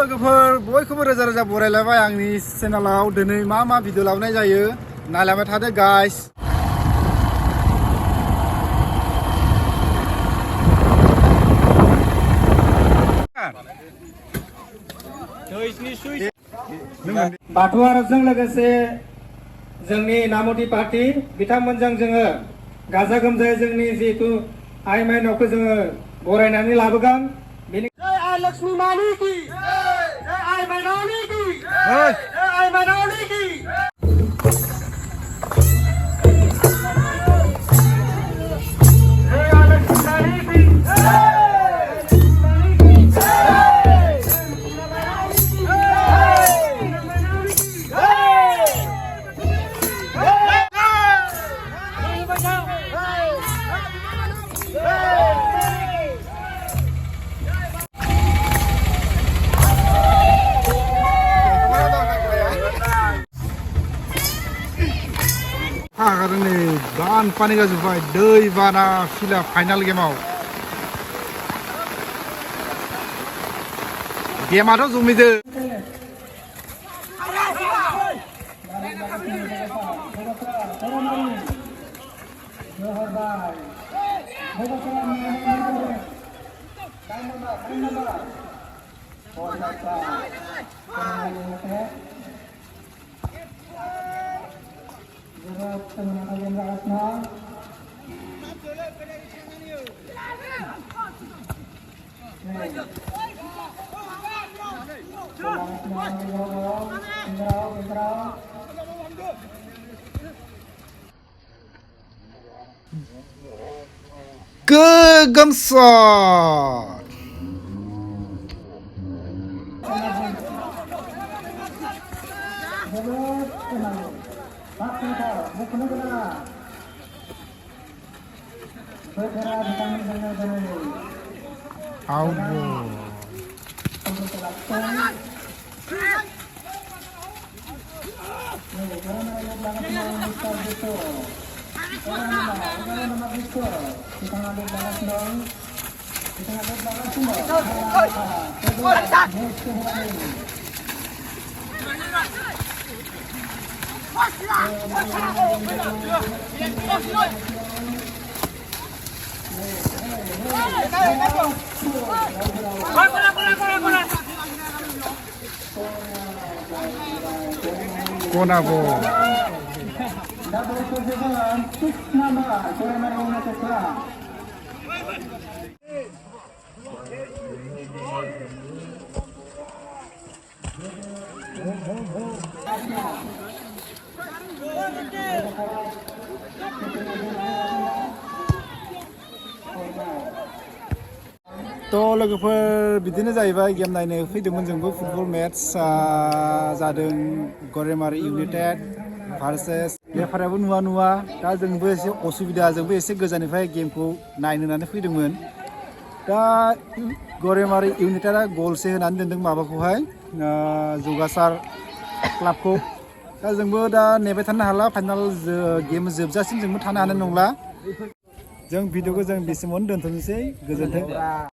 लोगोफोर बयखौबो रोजा रोजा बरायलायबाय आंनि चेनेलाव दिनै मा भिडिअ लाबोनाय जायो नायलांबाय थादो गाइस। बाथौ आरजजों लोगोसे जोंनि नामथि पार्टी बिथांमोनजों जोङो गाजा गोमजायै जोंनि जिहेतु आइ माइनावखौ जोङो बरायनानै लाबोगोन। जय आइ लक्ष्मी मानी की, जय आइ माइनावनी की, जय आइ माइनावनी की। नै बानपानी जाजोब्बाय दै बाना फिला फाइनाल गेमाथ' जमिदो। Kegemsot. Konabo. थ' लोगोफोर बिदिनो जाहैबाय गेम नायनो फैदोंमोन जोंबो फुटबल मेट्स जादों गरेमारि इउनाइटेड भार्सेस रेफारियाबो नुवा दा जोंबो एसे असुबिदा जोंबो एसे गोजाननिफ्राय गेमखौ नायनो होननानै फैदोंमोन। दा गरेमारि इउनाइटेडआ गलसे होनानै दोनदों माबाखौहाय जौगासार क्लाबखौ। दा जोंबो दा नेबाय थानो हाला फाइनाल गेम जोबजासिम जोंबो थानो हानाय नंला। जों भिडिअखौ जों बेसिमावनो दोनथ'नोसै। गोजोन्थों।